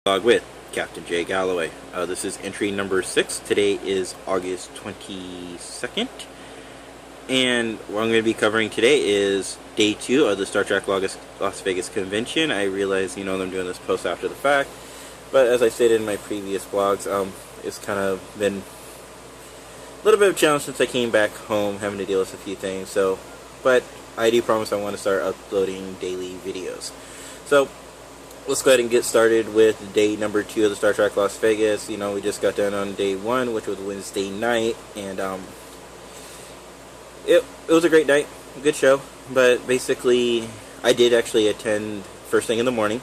Log with Captain J. Galloway. This is entry number 6. Today is August 22nd. And what I'm going to be covering today is day 2 of the Star Trek Las Vegas convention. I realize, I'm doing this post after the fact. But as I stated in my previous blogs, it's kind of been a little bit of a challenge since I came back home, having to deal with a few things. But I do promise I want to start uploading daily videos. So, let's go ahead and get started with day number 2 of the Star Trek Las Vegas. We just got done on day 1, which was Wednesday night, and it was a great night, a good show. But basically, I did actually attend first thing in the morning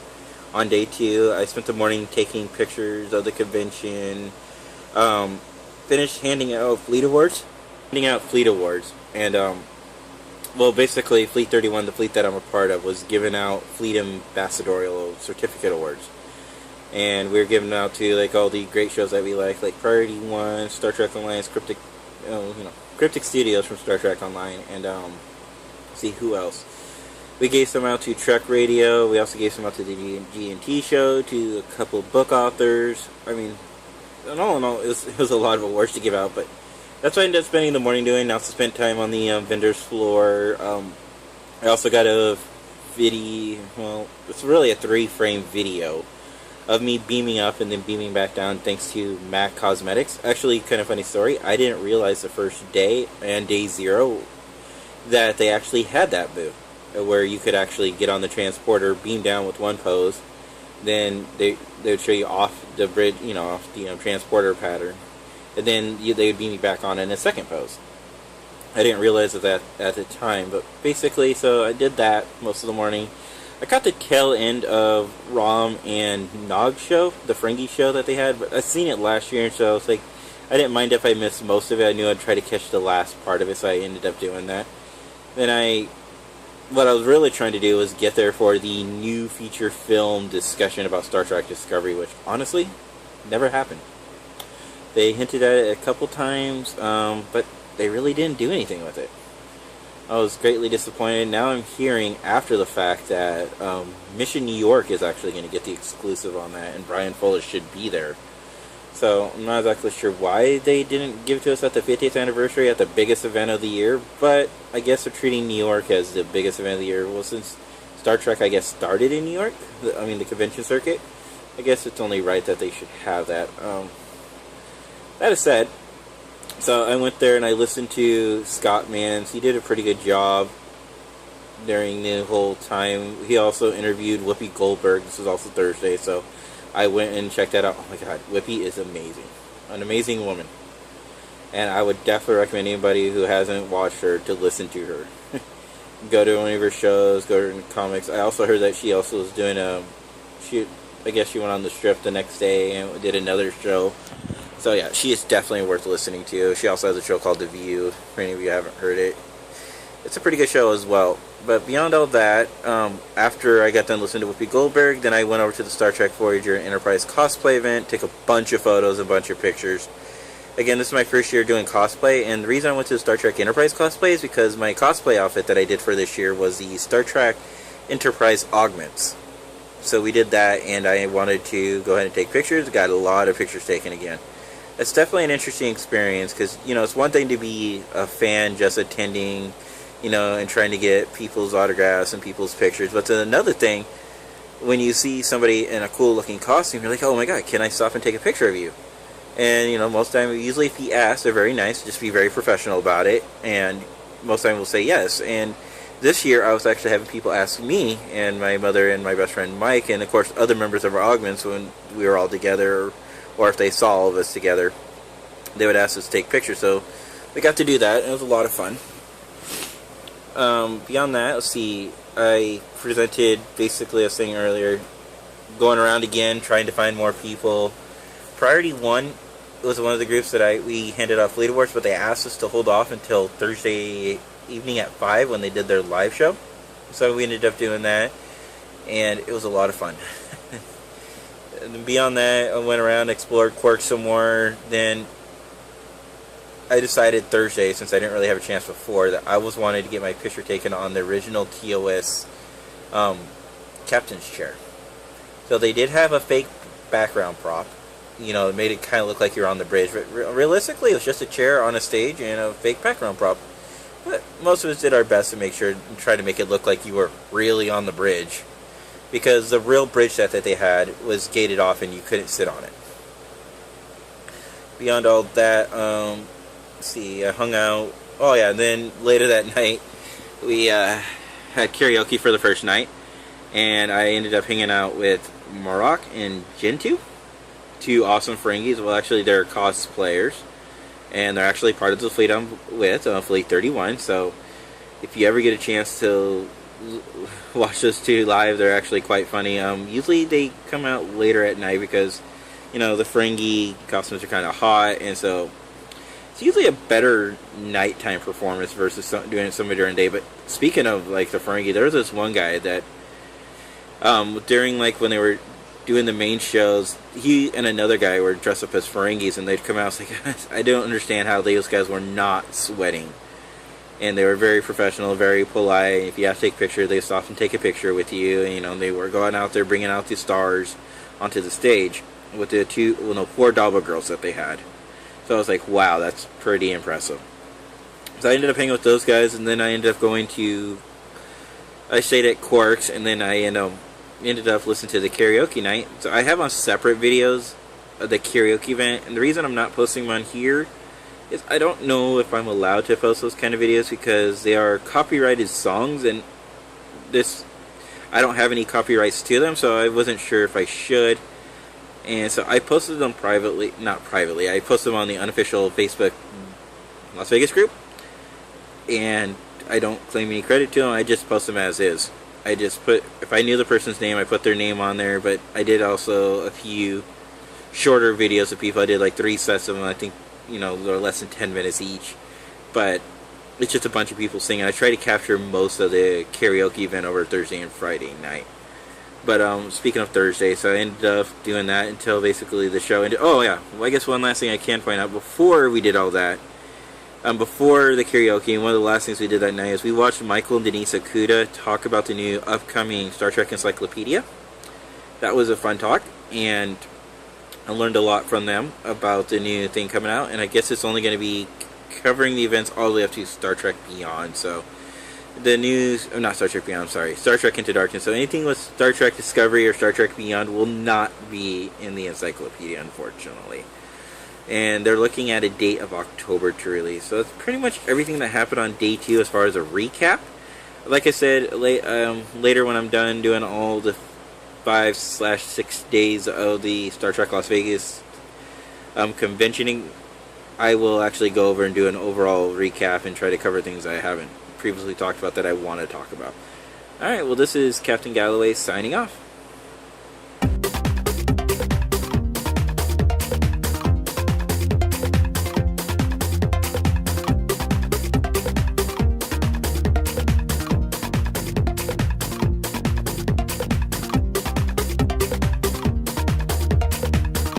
on day 2. I spent the morning taking pictures of the convention, finished handing out Fleet Awards, and well, basically, Fleet 31, the fleet that I'm a part of, was giving out Fleet Ambassadorial Certificate Awards. And we were giving out to, all the great shows that we like Priority 1, Star Trek Online, Cryptic Studios from Star Trek Online, and, see who else. We gave some out to Trek Radio. We also gave some out to the G&T show, to a couple book authors. In all, it was a lot of awards to give out, but that's what I ended up spending the morning doing. I also spent time on the vendor's floor. I also got a video, it's really a 3-frame video of me beaming up and then beaming back down thanks to MAC Cosmetics. Actually, kind of funny story, I didn't realize the first day and day 0 that they actually had that booth where you could actually get on the transporter, beam down with one pose, then they would show you off the bridge, off the transporter pattern. And then they would beam me back on in a second pose. I didn't realize that at the time, but basically, so I did that most of the morning. I caught the tail end of Rom and Nog show, the Ferengi show that they had, but I'd seen it last year, so it's I didn't mind if I missed most of it. I knew I'd try to catch the last part of it, so I ended up doing that. Then what I was really trying to do was get there for the new feature film discussion about Star Trek Discovery, which honestly never happened. They hinted at it a couple times, but they really didn't do anything with it. I was greatly disappointed. Now I'm hearing after the fact that Mission New York is actually going to get the exclusive on that, and Brian Fuller should be there. So I'm not exactly sure why they didn't give it to us at the 50th anniversary at the biggest event of the year, but I guess they're treating New York as the biggest event of the year. Well, since Star Trek, I guess, started in New York, the convention circuit, I guess it's only right that they should have that. That is said, so I went there and I listened to Scott Mans. He did a pretty good job during the whole time. He also interviewed Whoopi Goldberg. This was also Thursday, so I went and checked that out. Oh my god, Whoopi is amazing. An amazing woman. And I would definitely recommend anybody who hasn't watched her to listen to her. Go to one of her shows, go to her comics. I also heard that she also was doing I guess she went on the Strip the next day and did another show. So yeah, she is definitely worth listening to. She also has a show called The View, for any of you who haven't heard it. It's a pretty good show as well. But beyond all that, after I got done listening to Whoopi Goldberg, then I went over to the Star Trek Voyager Enterprise cosplay event, took a bunch of photos, a bunch of pictures. Again, this is my first year doing cosplay, and the reason I went to the Star Trek Enterprise cosplay is because my cosplay outfit that I did for this year was the Star Trek Enterprise Augments. So we did that, and I wanted to go ahead and take pictures. Got a lot of pictures taken again. It's definitely an interesting experience because, it's one thing to be a fan just attending, and trying to get people's autographs and people's pictures. But it's another thing when you see somebody in a cool looking costume, you're like, oh my god, can I stop and take a picture of you? And, most of the time, usually if you ask, they're very nice, just be very professional about it. And most of the time we'll say yes. And this year I was actually having people ask me and my mother and my best friend Mike, and of course other members of our augments when we were all together, or if they saw all of us together, they would ask us to take pictures. So we got to do that, and it was a lot of fun. Beyond that, let's see, I presented, basically, I was saying earlier, going around again, trying to find more people. Priority 1 was one of the groups that we handed out Fleet Awards, but they asked us to hold off until Thursday evening at 5 when they did their live show. So we ended up doing that, and it was a lot of fun. And beyond that, I went around, explored Quark some more. Then I decided Thursday, since I didn't really have a chance before, that I was wanting to get my picture taken on the original TOS captain's chair. So they did have a fake background prop. You know, it made it kind of look like you're on the bridge, but realistically, it was just a chair on a stage and a fake background prop. But most of us did our best to make sure, try to make it look like you were really on the bridge, because the real bridge set that they had was gated off and you couldn't sit on it. Beyond all that, let's see, I hung out. Oh yeah, and then later that night, we had karaoke for the first night, and I ended up hanging out with Marok and Gentoo, two awesome Ferengis. Well, actually, they're cosplayers, and they're actually part of the fleet I'm with, Fleet 31. So, if you ever get a chance to watch those two live, they're actually quite funny. Usually, they come out later at night because, you know, the Ferengi costumes are kind of hot, and so it's usually a better nighttime performance versus doing it somewhere during the day. But speaking of like the Ferengi, there was this one guy that during like when they were doing the main shows, he and another guy were dressed up as Ferengis, and they'd come out and say, I don't understand how those guys were not sweating. And they were very professional, very polite. If you have to take a picture, they stop and take a picture with you. And, you know, they were going out there bringing out the stars onto the stage with the four Daba girls that they had. So I was like, wow, that's pretty impressive. So I ended up hanging with those guys, and then I ended up I stayed at Quark's, and then I ended up listening to the karaoke night. So I have on separate videos of the karaoke event, and the reason I'm not posting them on here is I don't know if I'm allowed to post those kind of videos because they are copyrighted songs, and I don't have any copyrights to them, so I wasn't sure if I should. And so I posted them privately, not privately, I posted them on the unofficial Facebook Las Vegas group, and I don't claim any credit to them, I just post them as is. I just put, if I knew the person's name, I put their name on there, but I did also a few shorter videos of people. I did like 3 sets of them, I think, you know, they're less than 10 minutes each, but it's just a bunch of people singing. I try to capture most of the karaoke event over Thursday and Friday night. But speaking of Thursday, so I ended up doing that until basically the show ended. Oh yeah, well, I guess one last thing I can point out before we did all that, before the karaoke, and one of the last things we did that night is we watched Michael and Denise Okuda talk about the new upcoming Star Trek Encyclopedia. That was a fun talk, and I learned a lot from them about the new thing coming out, and I guess it's only going to be covering the events all the way up to Star Trek Beyond. So the news, not Star Trek Beyond, sorry, Star Trek Into Darkness. So anything with Star Trek Discovery or Star Trek Beyond will not be in the encyclopedia, unfortunately. And they're looking at a date of October to release. So that's pretty much everything that happened on day 2 as far as a recap. Like I said, later when I'm done doing all the 5/6 days of the Star Trek Las Vegas conventioning, I will actually go over and do an overall recap and try to cover things I haven't previously talked about that I want to talk about. Alright, well, this is Captain Galloway signing off.